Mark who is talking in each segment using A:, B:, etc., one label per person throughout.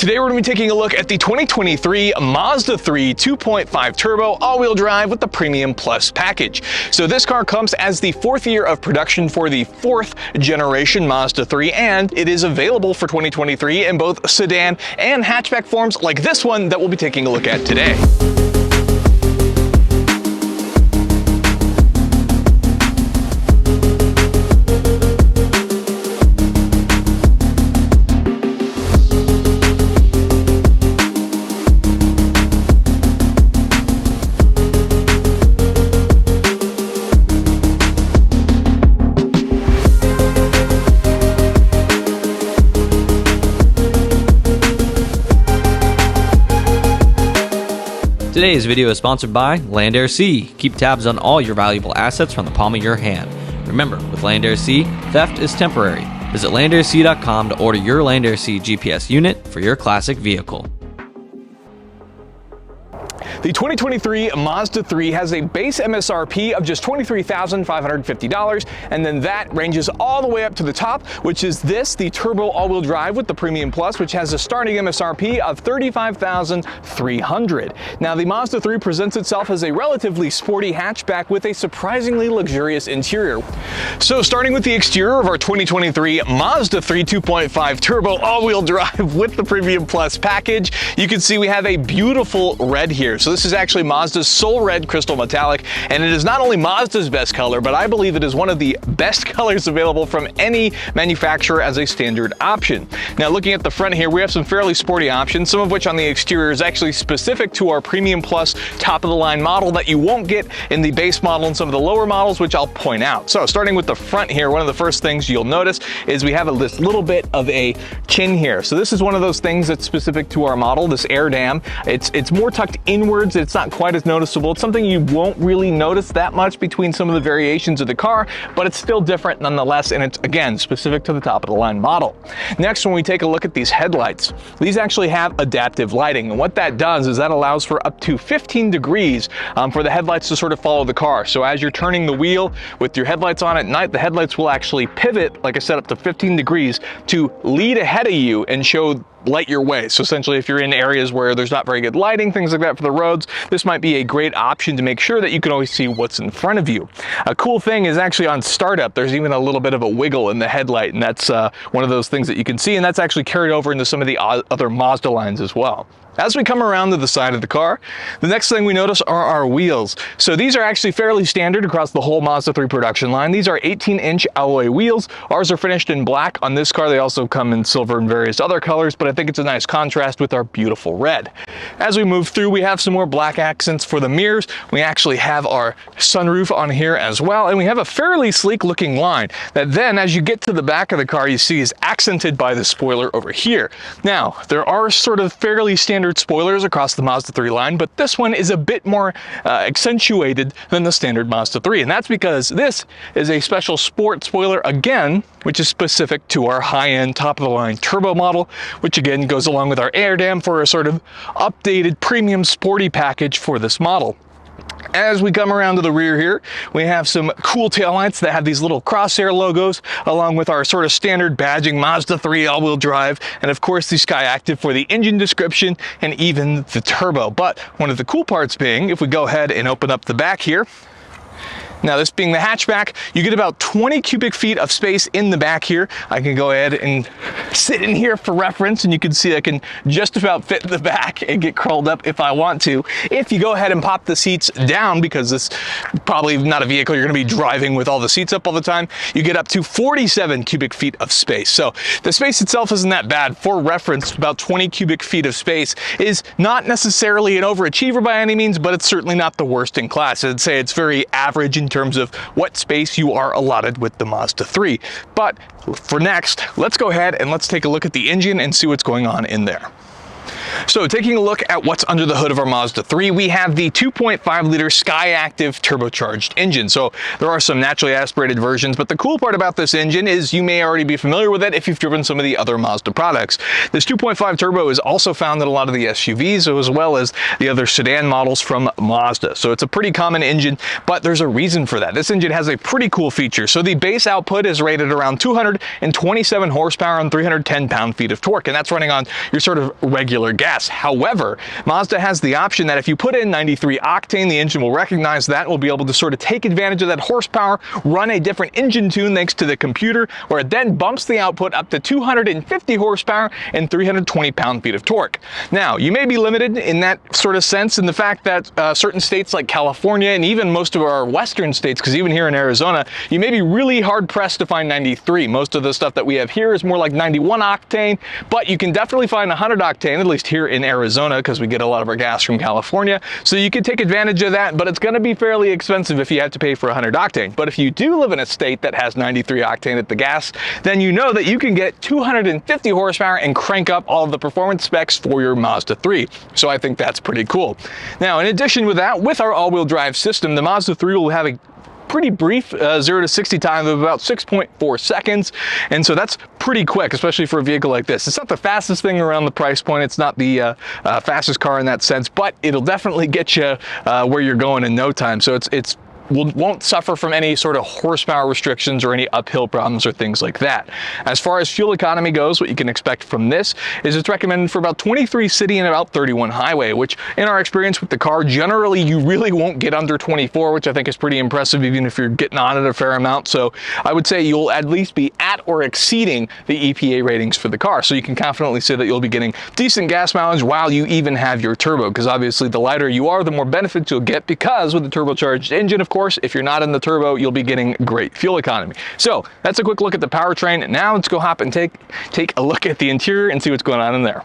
A: Today we're going to be taking a look at the 2023 Mazda 3 2.5 Turbo all-wheel drive with the Premium Plus package. So this car comes as the fourth year of production for the fourth generation Mazda 3, and it is available for 2023 in both sedan and hatchback forms like this one that we'll be taking a look at today.
B: Today's video is sponsored by Land Air Sea. Keep tabs on all your valuable assets from the palm of your hand. Remember, with Land Air Sea, theft is temporary. Visit landairSea.com to order your Land Air Sea GPS unit for your classic vehicle.
A: The 2023 Mazda 3 has a base MSRP of just $23,550, and then that ranges all the way up to the top, which is the Turbo all-wheel drive with the Premium Plus, which has a starting MSRP of $35,300. Now, the Mazda 3 presents itself as a relatively sporty hatchback with a surprisingly luxurious interior. So, starting with the exterior of our 2023 Mazda 3 2.5 Turbo all-wheel drive with the Premium Plus package, you can see we have a beautiful red here. So this is actually Mazda's Soul Red Crystal Metallic, and it is not only Mazda's best color, but I believe it is one of the best colors available from any manufacturer as a standard option. Now, looking at the front here, we have some fairly sporty options, some of which on the exterior is actually specific to our Premium Plus top-of-the-line model that you won't get in the base model and some of the lower models, which I'll point out. So starting with the front here, one of the first things you'll notice is we have this little bit of a chin here. So this is one of those things that's specific to our model, this air dam. It's more tucked inwards. It's not quite as noticeable. It's something you won't really notice that much between some of the variations of the car, but it's still different nonetheless, and it's, again, specific to the top-of-the-line model. Next, when we take a look at these headlights, these actually have adaptive lighting, and what that does is that allows for up to 15 degrees for the headlights to sort of follow the car. So as you're turning the wheel with your headlights on at night, the headlights will actually pivot, like I said, up to 15 degrees to lead ahead of you and light your way. So essentially, if you're in areas where there's not very good lighting, things like that for the roads, this might be a great option to make sure that you can always see what's in front of you. A cool thing is actually on startup, there's even a little bit of a wiggle in the headlight, and that's one of those things that you can see, and that's actually carried over into some of the other Mazda lines as well. As we come around to the side of the car, the next thing we notice are our wheels. So these are actually fairly standard across the whole Mazda 3 production line. These are 18-inch alloy wheels. Ours are finished in black. On this car, they also come in silver and various other colors, but I think it's a nice contrast with our beautiful red. As we move through, we have some more black accents for the mirrors. We actually have our sunroof on here as well, and we have a fairly sleek-looking line that then, as you get to the back of the car, you see is accented by the spoiler over here. Now, there are sort of fairly standard spoilers across the Mazda 3 line, but this one is a bit more accentuated than the standard Mazda 3, and that's because this is a special sport spoiler, again, which is specific to our high-end top-of-the-line turbo model, which again goes along with our air dam for a sort of updated premium sporty package for this model. As we come around to the rear here, we have some cool taillights that have these little crosshair logos, along with our sort of standard badging Mazda 3 all-wheel drive, and of course the Sky Active for the engine description, and even the turbo. But one of the cool parts being, if we go ahead and open up the back here, now, this being the hatchback, you get about 20 cubic feet of space in the back here. I can go ahead and sit in here for reference, and you can see I can just about fit in the back and get curled up if I want to. If you go ahead and pop the seats down, because this is probably not a vehicle you're going to be driving with all the seats up all the time, you get up to 47 cubic feet of space. So the space itself isn't that bad. For reference, about 20 cubic feet of space is not necessarily an overachiever by any means, but it's certainly not the worst in class. I'd say it's very average in terms of what space you are allotted with the Mazda 3. But for next, let's go ahead and let's take a look at the engine and see what's going on in there. So taking a look at what's under the hood of our Mazda 3, we have the 2.5 liter Skyactiv turbocharged engine. So there are some naturally aspirated versions, but the cool part about this engine is you may already be familiar with it if you've driven some of the other Mazda products. This 2.5 turbo is also found in a lot of the SUVs as well as the other sedan models from Mazda. So it's a pretty common engine, but there's a reason for that. This engine has a pretty cool feature. So the base output is rated around 227 horsepower and 310 pound-feet of torque, and that's running on your sort of regular gas. However, Mazda has the option that if you put in 93 octane, the engine will recognize that and will be able to sort of take advantage of that horsepower, run a different engine tune thanks to the computer, where it then bumps the output up to 250 horsepower and 320 pound-feet of torque. Now, you may be limited in that sort of sense in the fact that certain states like California and even most of our western states, because even here in Arizona, you may be really hard-pressed to find 93. Most of the stuff that we have here is more like 91 octane, but you can definitely find 100 octane, at least here in Arizona, because we get a lot of our gas from California. So you can take advantage of that, but it's going to be fairly expensive if you have to pay for 100 octane. But if you do live in a state that has 93 octane at the gas, then you know that you can get 250 horsepower and crank up all of the performance specs for your Mazda 3. So I think that's pretty cool. Now, in addition with that, with our all-wheel drive system, the Mazda 3 will have a pretty brief 0 to 60 time of about 6.4 seconds, and so that's pretty quick, especially for a vehicle like this. It's not the fastest thing around the price point, it's not the fastest car in that sense, but it'll definitely get you where you're going in no time. So it's won't suffer from any sort of horsepower restrictions or any uphill problems or things like that. As far as fuel economy goes, what you can expect from this is it's recommended for about 23 city and about 31 highway, which in our experience with the car, generally you really won't get under 24, which I think is pretty impressive even if you're getting on it a fair amount. So I would say you'll at least be at or exceeding the EPA ratings for the car. So you can confidently say that you'll be getting decent gas mileage while you even have your turbo, because obviously the lighter you are, the more benefits you'll get, because with the turbocharged engine, of course, if you're not in the turbo, you'll be getting great fuel economy. So that's a quick look at the powertrain. Now let's go hop and take a look at the interior and see what's going on in there.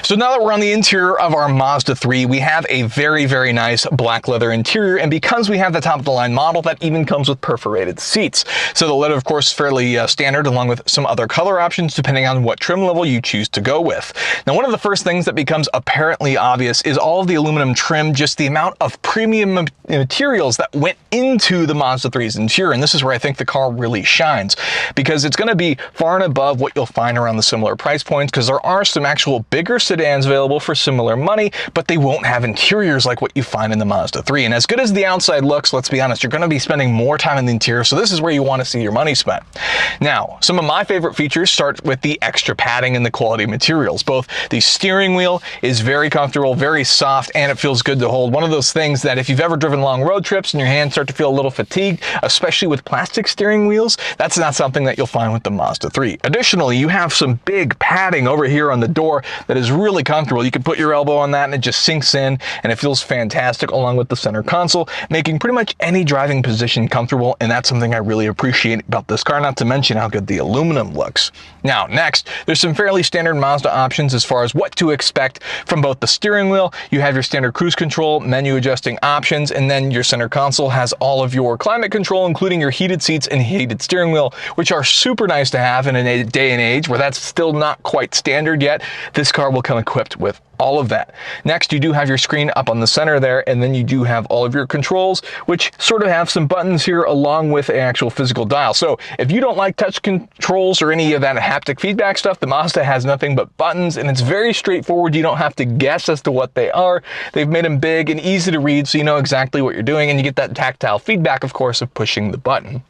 A: So now that we're on the interior of our Mazda 3, we have a very, very nice black leather interior, and because we have the top of the line model, that even comes with perforated seats. So the leather, of course, is fairly standard, along with some other color options depending on what trim level you choose to go with. Now, one of the first things that becomes apparently obvious is all of the aluminum trim, just the amount of premium materials that went into the Mazda 3's interior, and this is where I think the car really shines, because it's going to be far and above what you'll find around the similar price points, because there are some actual bigger sedans available for similar money, but they won't have interiors like what you find in the Mazda 3. And as good as the outside looks, let's be honest, you're going to be spending more time in the interior, so this is where you want to see your money spent. Now, some of my favorite features start with the extra padding and the quality materials. Both the steering wheel is very comfortable, very soft, and it feels good to hold. One of those things that if you've ever driven long road trips and your hands start to feel a little fatigued, especially with plastic steering wheels, that's not something that you'll find with the Mazda 3. Additionally, you have some big padding over here on the door that is really comfortable. You can put your elbow on that and it just sinks in and it feels fantastic, along with the center console, making pretty much any driving position comfortable, and that's something I really appreciate about this car, not to mention how good the aluminum looks. Now, next, there's some fairly standard Mazda options as far as what to expect from both the steering wheel. You have your standard cruise control, menu adjusting options, and then your center console has all of your climate control, including your heated seats and heated steering wheel, which are super nice to have in a day and age where that's still not quite standard yet. This car will come equipped with all of that. Next, you do have your screen up on the center there, and then you do have all of your controls, which sort of have some buttons here along with an actual physical dial. So if you don't like touch controls or any of that haptic feedback stuff, the Mazda has nothing but buttons, and it's very straightforward. You don't have to guess as to what they are. They've made them big and easy to read, so you know exactly what you're doing, and you get that tactile feedback, of course, of pushing the button.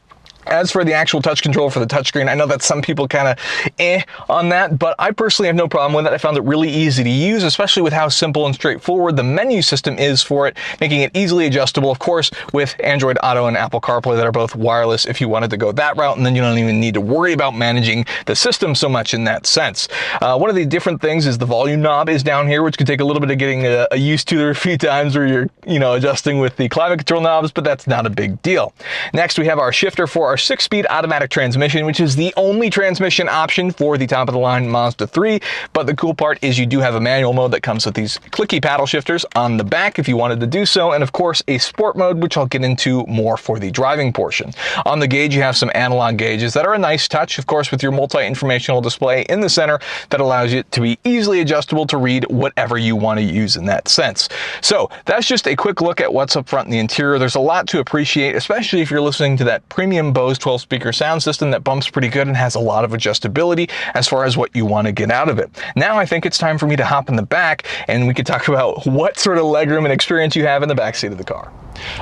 A: As for the actual touch control for the touchscreen, I know that some people kind of on that, but I personally have no problem with it. I found it really easy to use, especially with how simple and straightforward the menu system is for it, making it easily adjustable, of course, with Android Auto and Apple CarPlay that are both wireless if you wanted to go that route, and then you don't even need to worry about managing the system so much in that sense. One of the different things is the volume knob is down here, which can take a little bit of getting used to. There are a few times where you're, adjusting with the climate control knobs, but that's not a big deal. Next, we have our shifter for our 6-speed automatic transmission, which is the only transmission option for the top-of-the-line Mazda 3. But the cool part is you do have a manual mode that comes with these clicky paddle shifters on the back if you wanted to do so, and of course a sport mode, which I'll get into more for the driving portion. On the gauge, you have some analog gauges that are a nice touch, of course, with your multi-informational display in the center that allows you to be easily adjustable to read whatever you want to use in that sense. So that's just a quick look at what's up front in the interior. There's a lot to appreciate, especially if you're listening to that premium Bose 12-speaker sound system that bumps pretty good and has a lot of adjustability as far as what you want to get out of it. Now I think it's time for me to hop in the back and we can talk about what sort of legroom and experience you have in the back seat of the car.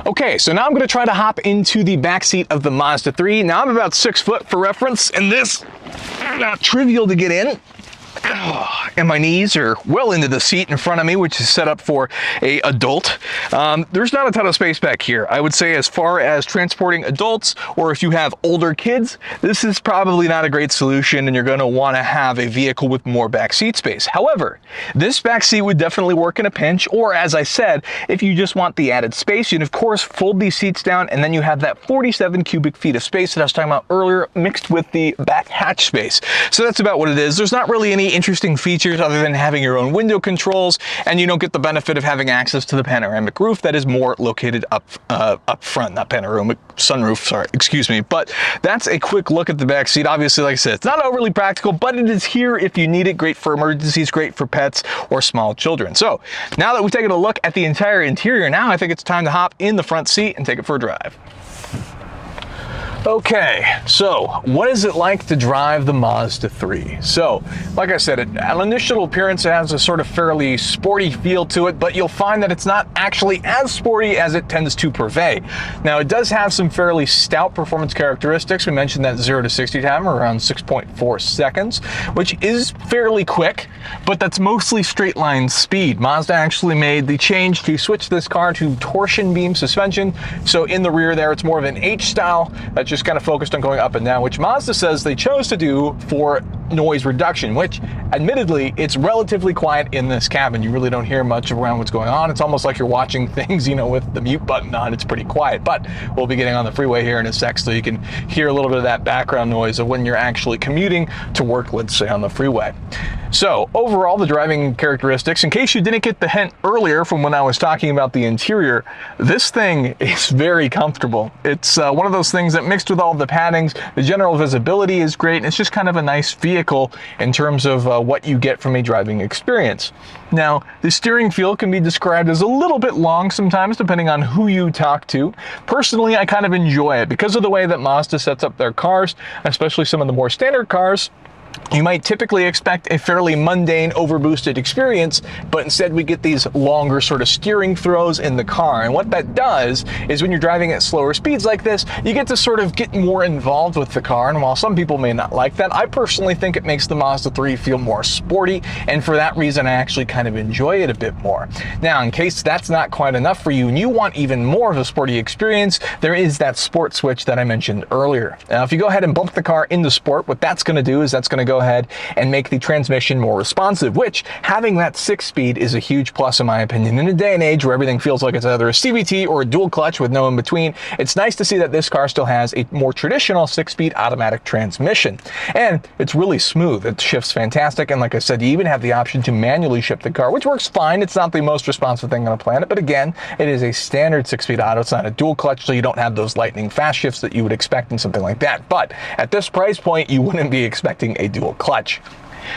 A: Okay, so now I'm going to try to hop into the back seat of the Mazda 3. Now I'm about 6 foot for reference, and this not trivial to get in. And my knees are well into the seat in front of me, which is set up for a adult. There's not a ton of space back here. I would say as far as transporting adults, or if you have older kids, this is probably not a great solution and you're going to want to have a vehicle with more back seat space. However, this back seat would definitely work in a pinch, or as I said, if you just want the added space, you can of course fold these seats down and then you have that 47 cubic feet of space that I was talking about earlier mixed with the back hatch space. So that's about what it is. There's not really any interesting features other than having your own window controls, and you don't get the benefit of having access to the panoramic roof that is more located up front, not panoramic, sunroof, sorry, excuse me. But that's a quick look at the back seat. Obviously, like I said, it's not overly practical, but it is here if you need it. Great for emergencies, great for pets or small children. So now that we've taken a look at the entire interior, now I think it's time to hop in the front seat and take it for a drive. Okay, so what is it like to drive the Mazda 3? So, like I said, at initial appearance, it has a sort of fairly sporty feel to it, but you'll find that it's not actually as sporty as it tends to purvey. Now, it does have some fairly stout performance characteristics. We mentioned that 0 to 60 time around 6.4 seconds, which is fairly quick, but that's mostly straight line speed. Mazda actually made the change to switch this car to torsion beam suspension. So in the rear there, it's more of an H style that just kind of focused on going up and down, which Mazda says they chose to do for noise reduction, which admittedly it's relatively quiet in this cabin. You really don't hear much around what's going on. It's almost like you're watching things, you know, with the mute button on. It's pretty quiet, but we'll be getting on the freeway here in a sec so you can hear a little bit of that background noise of when you're actually commuting to work, let's say on the freeway. So overall, the driving characteristics, in case you didn't get the hint earlier from when I was talking about the interior, this thing is very comfortable. It's one of those things that mixed with all the paddings, the general visibility is great, and it's just kind of a nice vehicle in terms of what you get from a driving experience. Now, the steering feel can be described as a little bit long sometimes, depending on who you talk to. Personally, I kind of enjoy it because of the way that Mazda sets up their cars, especially some of the more standard cars. You might typically expect a fairly mundane, overboosted experience, but instead we get these longer sort of steering throws in the car. And what that does is when you're driving at slower speeds like this, you get to sort of get more involved with the car. And while some people may not like that, I personally think it makes the Mazda 3 feel more sporty. And for that reason, I actually kind of enjoy it a bit more. Now, in case that's not quite enough for you and you want even more of a sporty experience, there is that sport switch that I mentioned earlier. Now, if you go ahead and bump the car into sport, what that's going to do is that's going to go ahead and make the transmission more responsive, which having that 6-speed is a huge plus in my opinion. In a day and age where everything feels like it's either a CVT or a dual clutch with no in between, it's nice to see that this car still has a more traditional 6-speed automatic transmission. And it's really smooth. It shifts fantastic. And like I said, you even have the option to manually shift the car, which works fine. It's not the most responsive thing on the planet, but again, it is a standard 6-speed auto. It's not a dual clutch, so you don't have those lightning fast shifts that you would expect in something like that. But at this price point, you wouldn't be expecting a dual clutch.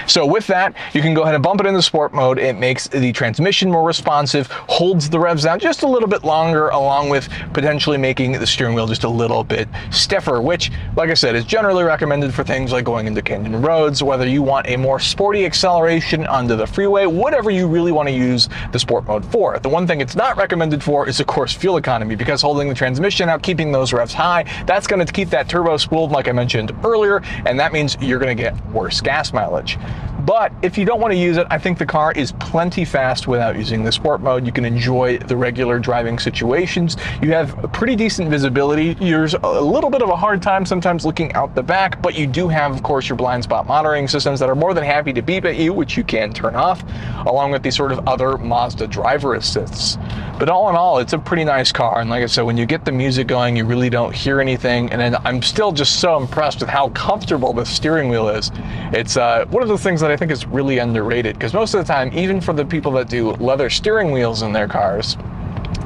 A: So with that, you can go ahead and bump it into sport mode. It makes the transmission more responsive, holds the revs down just a little bit longer, along with potentially making the steering wheel just a little bit stiffer, which, like I said, is generally recommended for things like going into canyon roads, whether you want a more sporty acceleration onto the freeway, whatever you really want to use the sport mode for. The one thing it's not recommended for is, of course, fuel economy, because holding the transmission out, keeping those revs high, that's going to keep that turbo spooled, like I mentioned earlier, and that means you're going to get worse gas mileage. But if you don't want to use it, I think the car is plenty fast without using the sport mode. You can enjoy the regular driving situations. You have pretty decent visibility. There's a little bit of a hard time sometimes looking out the back, but you do have, of course, your blind spot monitoring systems that are more than happy to beep at you, which you can turn off, along with these sort of other Mazda driver assists. But all in all, it's a pretty nice car. And like I said, when you get the music going, you really don't hear anything. And then I'm still just so impressed with how comfortable the steering wheel is. It's one of the things that I think is really underrated, because most of the time, even for the people that do leather steering wheels in their cars,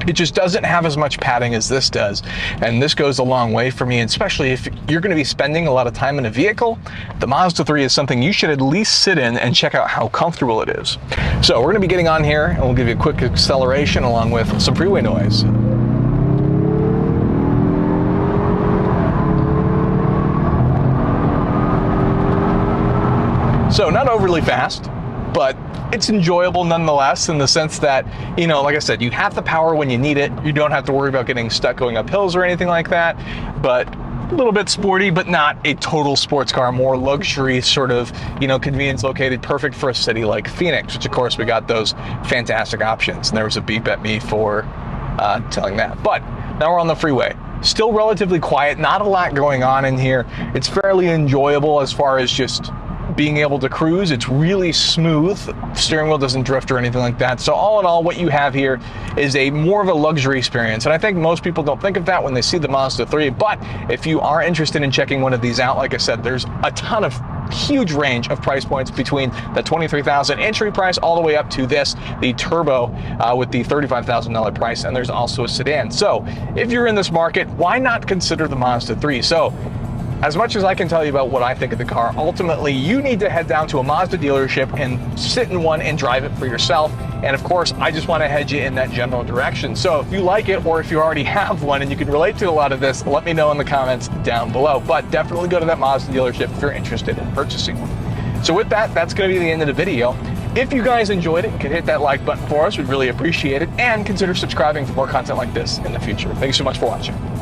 A: it just doesn't have as much padding as this does. And this goes a long way for me, especially if you're going to be spending a lot of time in a vehicle. The Mazda 3 is something you should at least sit in and check out how comfortable it is. So we're going to be getting on here and we'll give you a quick acceleration along with some freeway noise. So not overly fast, but it's enjoyable nonetheless, in the sense that, you know, like I said, you have the power when you need it. You don't have to worry about getting stuck going up hills or anything like that. But a little bit sporty, but not a total sports car, more luxury sort of, you know, convenience located, perfect for a city like Phoenix, which of course we got those fantastic options. And there was a beep at me for telling that. But now we're on the freeway. Still relatively quiet, not a lot going on in here. It's fairly enjoyable as far as just being able to cruise. It's really smooth. Steering wheel doesn't drift or anything like that. So all in all, what you have here is more of a luxury experience. And I think most people don't think of that when they see the Mazda 3. But if you are interested in checking one of these out, like I said, there's a ton of huge range of price points between the $23,000 entry price all the way up to this, the Turbo with the $35,000 price. And there's also a sedan. So if you're in this market, why not consider the Mazda 3? So as much as I can tell you about what I think of the car, ultimately you need to head down to a Mazda dealership and sit in one and drive it for yourself. And of course, I just want to head you in that general direction. So if you like it, or if you already have one and you can relate to a lot of this, let me know in the comments down below. But definitely go to that Mazda dealership if you're interested in purchasing one. So with that, that's going to be the end of the video. If you guys enjoyed it, you can hit that like button for us. We'd really appreciate it. And consider subscribing for more content like this in the future. Thanks so much for watching.